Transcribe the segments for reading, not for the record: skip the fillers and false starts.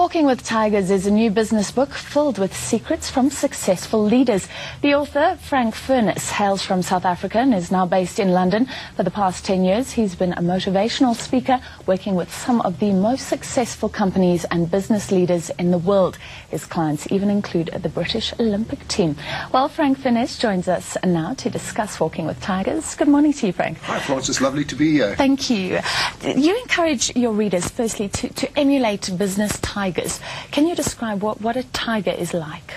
Walking with Tigers is a new business book filled with secrets from successful leaders. The author, Furness, hails from South Africa and is now based in London. For the past 10 years, he's been a motivational speaker working with some of the most successful companies and business leaders in the world. His clients even include the British Olympic team. Well, Furness joins us now to discuss Walking with Tigers. Good morning to you, Frank. Hi, Florence. It's lovely to be here. Thank you. You encourage your readers, firstly, to emulate business tigers. Can you describe what a tiger is like?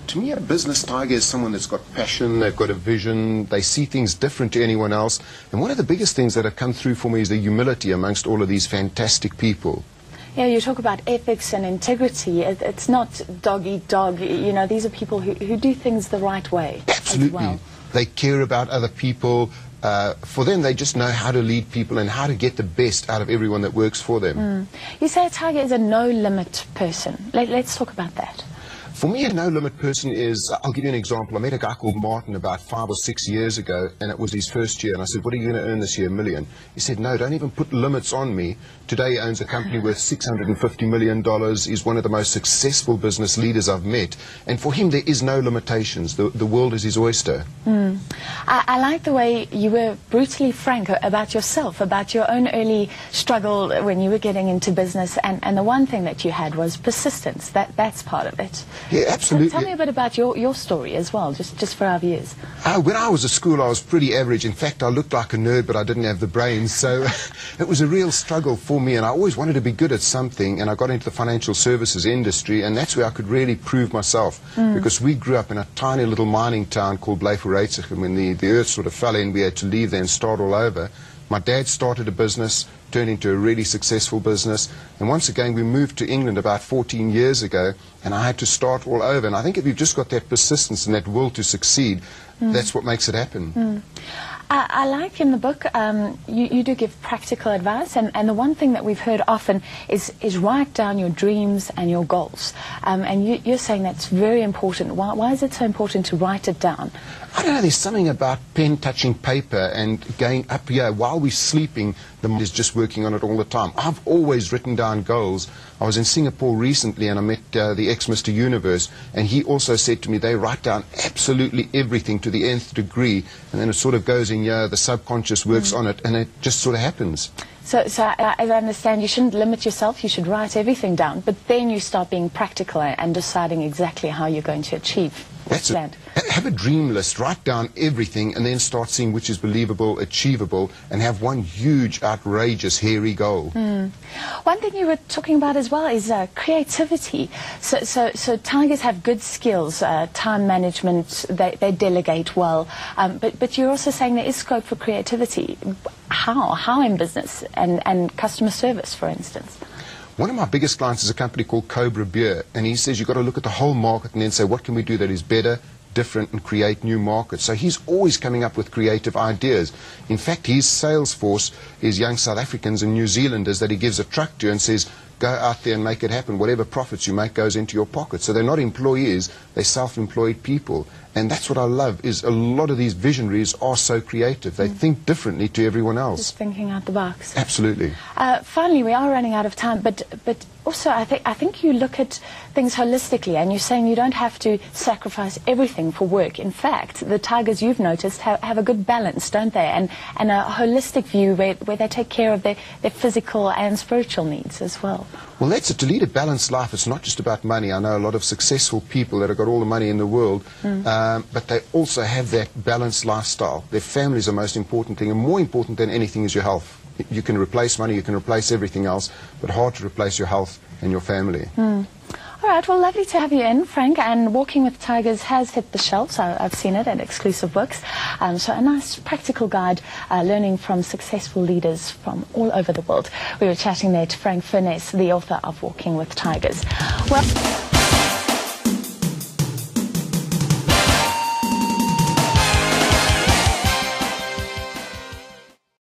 To me, a business tiger is someone that's got passion, they've got a vision, they see things different to anyone else. And one of the biggest things that have come through for me is the humility amongst all of these fantastic people. Yeah, you talk about ethics and integrity. It's not dog eat dog. You know, these are people who do things the right way. Absolutely. As well. They care about other people. For them, they just know how to lead people and how to get the best out of everyone that works for them. You say a tiger is a no-limit person. Let's talk about that. For me, a no-limit person is, I'll give you an example. I met a guy called Martin about 5 or 6 years ago, and it was his first year. And I said, what are you going to earn this year? $1 million. He said, no, don't even put limits on me. Today he owns a company worth $650 million. He's one of the most successful business leaders I've met. And for him, there is no limitations. The world is his oyster. I like the way you were brutally frank about yourself, about your own early struggle when you were getting into business. And the one thing that you had was persistence. That's part of it. Yeah, absolutely. Tell me a bit about your story as well, just for our viewers. When I was at school, I was pretty average. In fact, I looked like a nerd, but I didn't have the brains. So it was a real struggle for me, and I always wanted to be good at something, and I got into the financial services industry, and that's where I could really prove myself, because we grew up in a tiny little mining town called Blyforreitzig, and when the earth sort of fell in, we had to leave there and start all over. My dad started a business, turned into a really successful business, and once again we moved to England about 14 years ago, and I had to start all over. And I think if you've just got that persistence and that will to succeed, that's what makes it happen. I like in the book, you do give practical advice, and the one thing that we've heard often is write down your dreams and your goals. And you're saying that's very important. Why is it so important to write it down? I don't know, there's something about pen touching paper and going up here while we're sleeping, the mind is just working on it all the time. I've always written down goals. I was in Singapore recently and I met the ex-Mr. Universe, and he also said to me they write down absolutely everything to the nth degree, and then it sort of goes in here, the subconscious works on it, and it just sort of happens. So as I understand, you shouldn't limit yourself, you should write everything down, but then you start being practical and deciding exactly how you're going to achieve. That's it. Have a dream list, write down everything, and then start seeing which is believable, achievable, and have one huge, outrageous, hairy goal. One thing you were talking about as well is creativity. So tigers have good skills, time management, they delegate well, but you're also saying there is scope for creativity. How in business and customer service, for instance? One of my biggest clients is a company called Cobra Beer, and he says you've got to look at the whole market and then say, what can we do that is better, different, and create new markets. So he's always coming up with creative ideas. In fact, his sales force is young South Africans and New Zealanders that he gives a truck to and says, go out there and make it happen. Whatever profits you make goes into your pocket. So they're not employees, they're self-employed people. And that's what I love, is a lot of these visionaries are so creative. They think differently to everyone else. Just thinking out the box. Absolutely. Finally, we are running out of time, but also I think you look at things holistically, and you're saying you don't have to sacrifice everything for work. In fact, the tigers you've noticed have a good balance, don't they? And a holistic view where they take care of their physical and spiritual needs as well. Well, that's it. To lead a balanced life, it's not just about money. I know a lot of successful people that have got all the money in the world, but they also have that balanced lifestyle. Their family is the most important thing, and more important than anything is your health. You can replace money, you can replace everything else, but hard to replace your health and your family. All right, well, lovely to have you in, Frank, and Walking with Tigers has hit the shelves. I've seen it at exclusive books. So a nice practical guide, learning from successful leaders from all over the world. We were chatting there to Furness, the author of Walking with Tigers. Well.